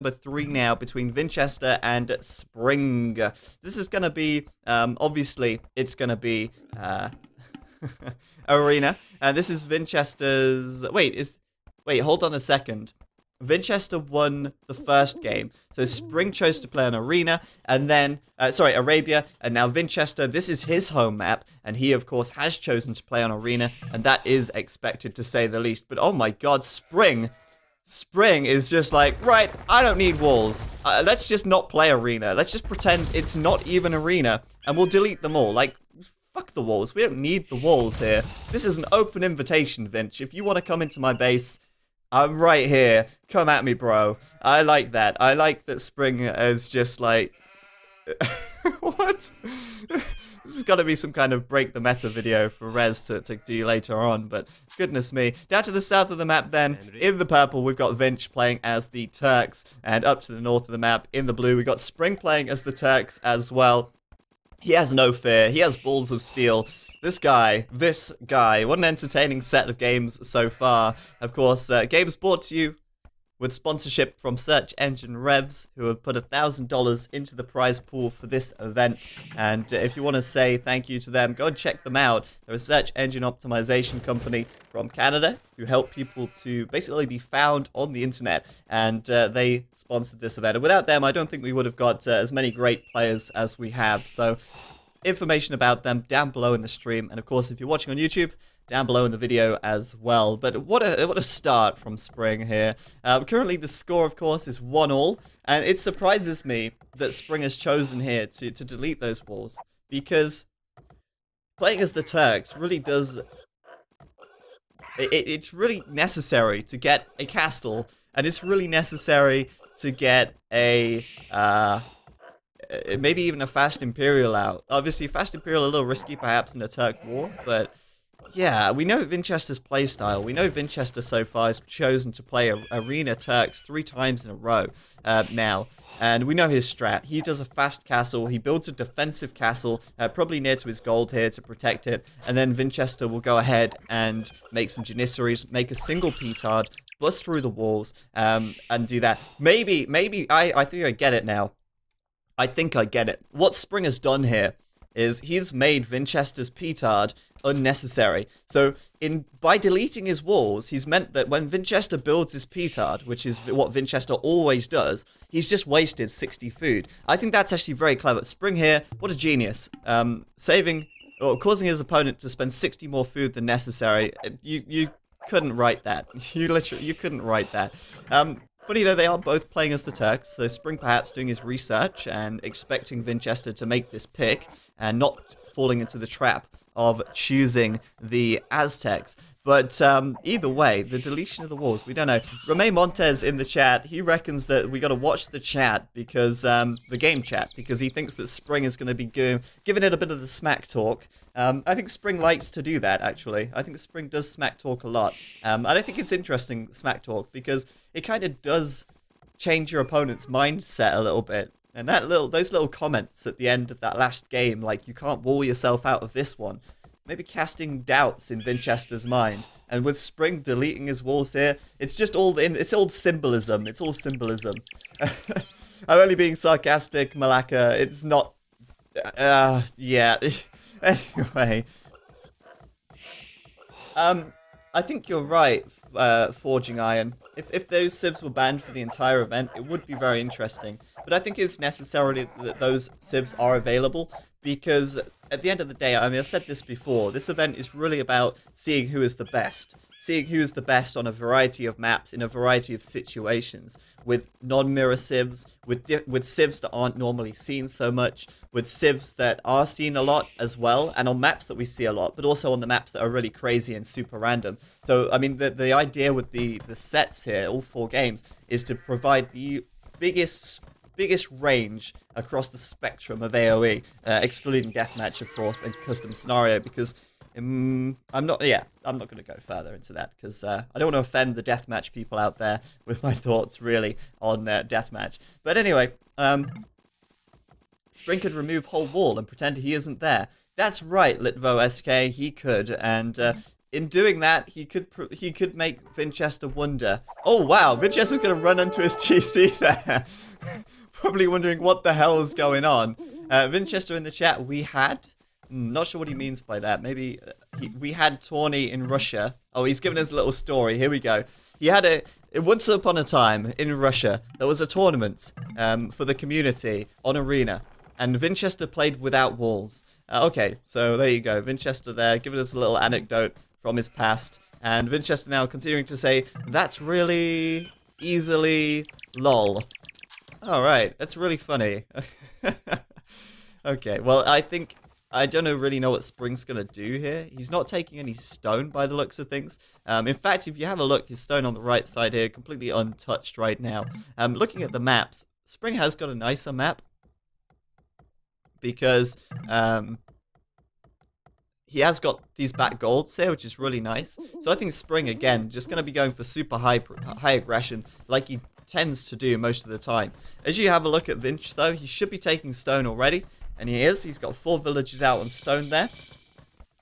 Number 3 now between Vinchester and Spring. This is going to be, obviously, it's going to be Arena. And this is Vinchester's... Wait, hold on a second. Vinchester won the first game. So Spring chose to play on Arena, and then, Arabia, and now Vinchester, this is his home map, and he, of course, has chosen to play on Arena, and that is expected to say the least. But, oh my god, Spring is just like, right, I don't need walls. Let's just not play Arena. Let's just pretend it's not even Arena, and we'll delete them all. Like, fuck the walls. We don't need the walls here. This is an open invitation, Vinch. If you want to come into my base, I'm right here. Come at me, bro. I like that. I like that Spring is just like... What? This is going to be some kind of break the meta video for Rez to do later on, but goodness me. Down to the south of the map then, in the purple, we've got Vinch playing as the Turks, and up to the north of the map, in the blue, we've got Spring playing as the Turks as well. He has no fear. He has balls of steel. This guy, what an entertaining set of games so far. Of course, games brought to you with sponsorship from Search Engine Revs, who have put $1,000 into the prize pool for this event. And if you want to say thank you to them, go and check them out. They're a search engine optimization company from Canada who help people to basically be found on the internet. And they sponsored this event. And without them, I don't think we would have got as many great players as we have. So information about them down below in the stream. And of course, if you're watching on YouTube, down below in the video as well. But what a start from Spring here. Currently the score, of course, is 1-1, and it surprises me that Spring has chosen here to delete those walls, because playing as the Turks really does... It's really necessary to get a castle, and it's really necessary to get a... maybe even a Fast Imperial out. Obviously, Fast Imperial a little risky perhaps in a Turk war, but... yeah, we know Vinchester's playstyle. We know Vinchester so far has chosen to play Arena Turks 3 times in a row now. And we know his strat. He does a fast castle. He builds a defensive castle, probably near to his gold here to protect it. And then Vinchester will go ahead and make some Janissaries, make a single petard, bust through the walls, and do that. Maybe, I think I get it now. I think I get it. What Spring has done here is he's made Vinchester's petard unnecessary. So by deleting his walls, he's meant that when Vinchester builds his petard, which is what Vinchester always does, he's just wasted 60 food. I think that's actually very clever. Spring here, what a genius. Causing his opponent to spend 60 more food than necessary. You couldn't write that. You couldn't write that. Funny though, they are both playing as the Turks, so Spring perhaps doing his research and expecting Vinchester to make this pick and not falling into the trap of choosing the Aztecs. But either way, the deletion of the walls, we don't know. Romain Montez in the chat, he reckons that we got to watch the chat, because the game chat, because he thinks that Spring is going to be giving it a bit of the smack talk. I think Spring likes to do that, actually. I think Spring does smack talk a lot. And I think it's interesting, smack talk, because it kind of does change your opponent's mindset a little bit. And those little comments at the end of that last game, like, you can't wall yourself out of this one, maybe casting doubts in Vinchester's mind. And with Spring deleting his walls here, it's just it's all symbolism. It's all symbolism. I'm only being sarcastic, Malaka. It's not... yeah. Anyway. I think you're right, Forging Iron. If those civs were banned for the entire event, it would be very interesting. But I think it's necessary that those civs are available, because at the end of the day, I mean, I've said this before, this event is really about seeing who is the best. Seeing who is the best on a variety of maps, in a variety of situations, with non-mirror civs, with civs that aren't normally seen so much, with civs that are seen a lot as well, and on maps that we see a lot, but also on the maps that are really crazy and super random. So, I mean, the idea with the sets here, all 4 games, is to provide the biggest range across the spectrum of AoE, excluding deathmatch, of course, and custom scenario, because I'm not going to go further into that, because I don't want to offend the deathmatch people out there with my thoughts, really, on deathmatch. But anyway, Spring could remove whole wall and pretend he isn't there. That's right, Litvo SK, he could, and in doing that, he could make Vinchester wonder. Oh wow, Vinchester's gonna run into his TC there. Probably wondering what the hell is going on. Vinchester in the chat, we had. Not sure what he means by that. Maybe we had tourney in Russia. Oh, he's given us a little story. Here we go. He had once upon a time in Russia, there was a tournament for the community on Arena. And Vinchester played without walls. Okay, so there you go. Vinchester there, giving us a little anecdote from his past. And Vinchester now continuing to say, that's really easily lol. Alright, that's really funny. Okay, well, I don't really know what Spring's going to do here. He's not taking any stone by the looks of things. In fact, if you have a look, his stone on the right side here, completely untouched right now. Looking at the maps, Spring has got a nicer map. Because he has got these back golds here, which is really nice. So I think Spring, again, just going to be going for super high aggression, like he tends to do most of the time. As you have a look at Vinch, though, he should be taking stone already. And he is. He's got 4 villages out on stone there.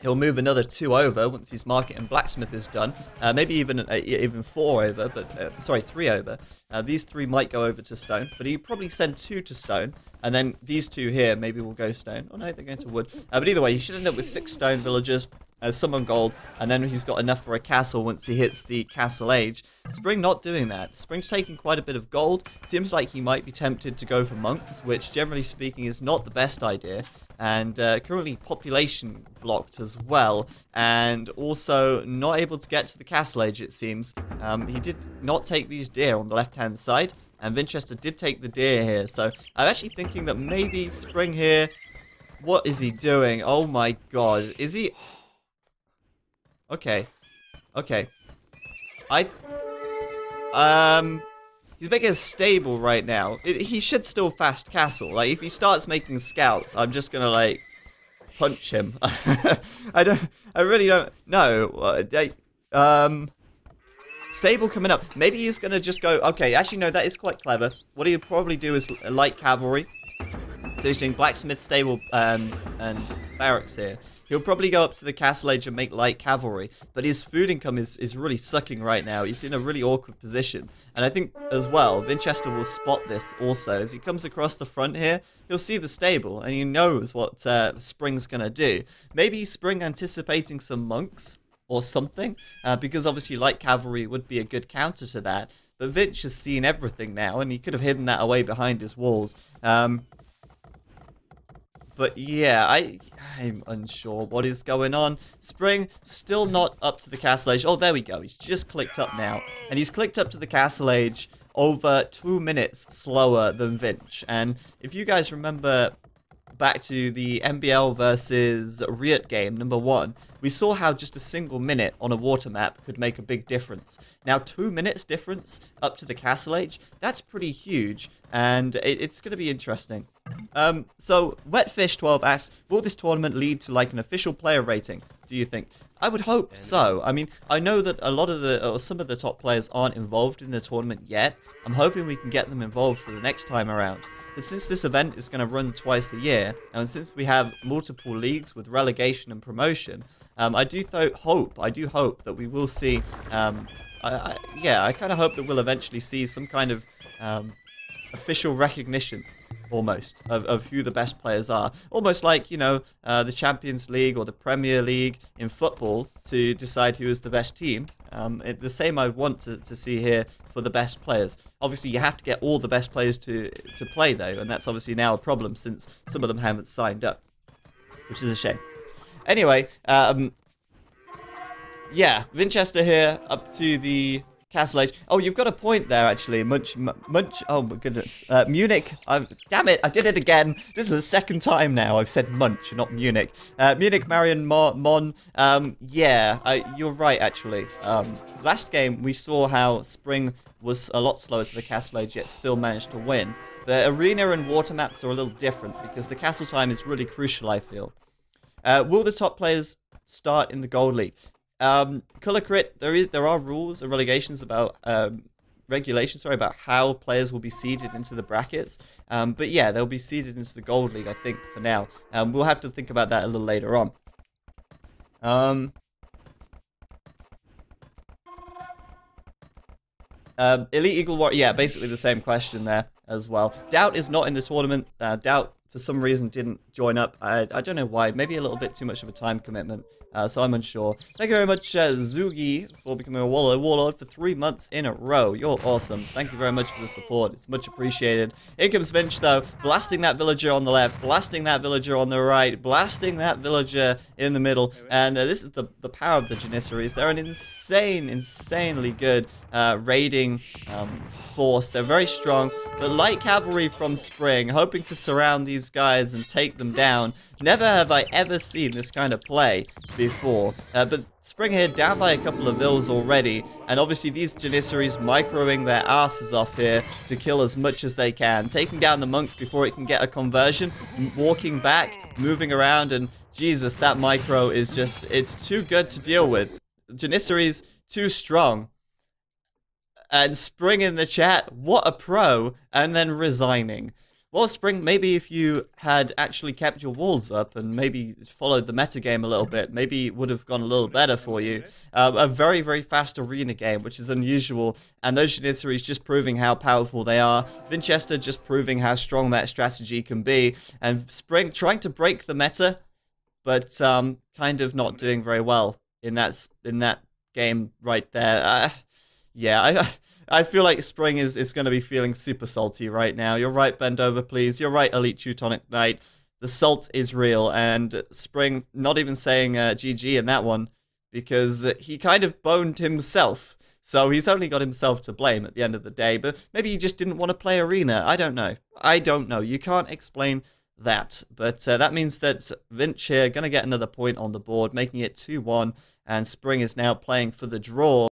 He'll move another 2 over once his market and blacksmith is done. Maybe even 4 over, but sorry, 3 over. These 3 might go over to stone, but he'd probably send 2 to stone. And then these 2 here maybe will go stone. Oh no, they're going to wood. But either way, he should end up with 6 stone villagers, some on gold, and then he's got enough for a castle once he hits the castle age. Spring not doing that. Spring's taking quite a bit of gold. Seems like he might be tempted to go for monks, which generally speaking is not the best idea. And currently population blocked as well, and also not able to get to the castle age, it seems. He did not take these deer on the left hand side, and Vinchester did take the deer here. So I'm actually thinking that maybe Spring here, what is he doing? Oh my god, is he... Okay. He's making a stable right now. He should still fast castle. Like, if he starts making scouts, I'm just gonna, like, punch him. I really don't know. Stable coming up. Maybe he's gonna just go, okay, actually, no, that is quite clever. What he'll probably do is light cavalry. So he's doing blacksmith, stable, and barracks here. He'll probably go up to the castle age and make light cavalry, but his food income is really sucking right now. He's in a really awkward position. And I think, as well, Vinchester will spot this also. As he comes across the front here, he'll see the stable, and he knows what Spring's going to do. Maybe Spring anticipating some monks or something, because obviously light cavalry would be a good counter to that. But Vinch has seen everything now, and he could have hidden that away behind his walls. But yeah, I'm unsure what is going on. Spring still not up to the castle age. Oh, there we go. He's just clicked up now. And he's clicked up to the castle age over 2 minutes slower than Vinch. And if you guys remember back to the MBL versus Riot game, #1, we saw how just a single minute on a water map could make a big difference. Now, 2 minutes difference up to the castle age, that's pretty huge. And it's going to be interesting. So Wetfish12 asks, will this tournament lead to like an official player rating, do you think? I would hope so. I mean, I know that a lot of or some of the top players aren't involved in the tournament yet. I'm hoping we can get them involved for the next time around. But since this event is going to run twice a year, and since we have multiple leagues with relegation and promotion, I do hope that we will see, yeah, I kind of hope that we'll eventually see some kind of official recognition, almost, of who the best players are. Almost like, you know, the Champions League or the Premier League in football to decide who is the best team. The same I want to see here for the best players. Obviously, you have to get all the best players to play, though, and that's obviously now a problem since some of them haven't signed up, which is a shame. Anyway, yeah, Vinchester here up to the castle age. Oh, you've got a point there, actually. Munch. Oh my goodness. Munich. Damn it! I did it again. This is the second time now I've said Munch, not Munich. Munich, Marion, Mon. Yeah, you're right, actually. Last game we saw how Spring was a lot slower to the castle age, yet still managed to win. The arena and water maps are a little different because the castle time is really crucial, I feel. Will the top players start in the Gold League? Color Crit, there are rules and regulations about about how players will be seeded into the brackets. But yeah, they'll be seeded into the Gold League, I think, for now. We'll have to think about that a little later on. Elite Eagle Warrior, yeah, basically the same question there as well. Doubt is not in the tournament. Doubt, for some reason, didn't join up. I don't know why. Maybe a little bit too much of a time commitment. So I'm unsure. Thank you very much, Zugi, for becoming a Warlord for 3 months in a row. You're awesome. Thank you very much for the support. It's much appreciated. Here comes Vinch, though, blasting that villager on the left, blasting that villager on the right, blasting that villager in the middle. And this is the power of the Janissaries. They're an insanely good raiding force. They're very strong. The light cavalry from Spring, hoping to surround these guys and take them down. Never have I ever seen this kind of play before. But Spring here down by a couple of vills already. And obviously these Janissaries microing their asses off here to kill as much as they can. Taking down the monk before it can get a conversion. Walking back, moving around. And Jesus, that micro is just, it's too good to deal with. Janissaries too strong. And Spring in the chat, what a pro. And then resigning. Well, Spring, maybe if you had actually kept your walls up and maybe followed the metagame a little bit, maybe it would have gone a little better for you. A very, very fast arena game, which is unusual, and those Janissaries just proving how powerful they are. Vinchester just proving how strong that strategy can be, and Spring trying to break the meta, but kind of not doing very well in that game right there. Yeah, I feel like Spring is going to be feeling super salty right now. You're right, Bend Over, please. You're right, Elite Teutonic Knight. The salt is real, and Spring not even saying GG in that one, because he kind of boned himself. So he's only got himself to blame at the end of the day, but maybe he just didn't want to play Arena. I don't know. I don't know. You can't explain that. But that means that Vinch here going to get another point on the board, making it 2-1, and Spring is now playing for the draw.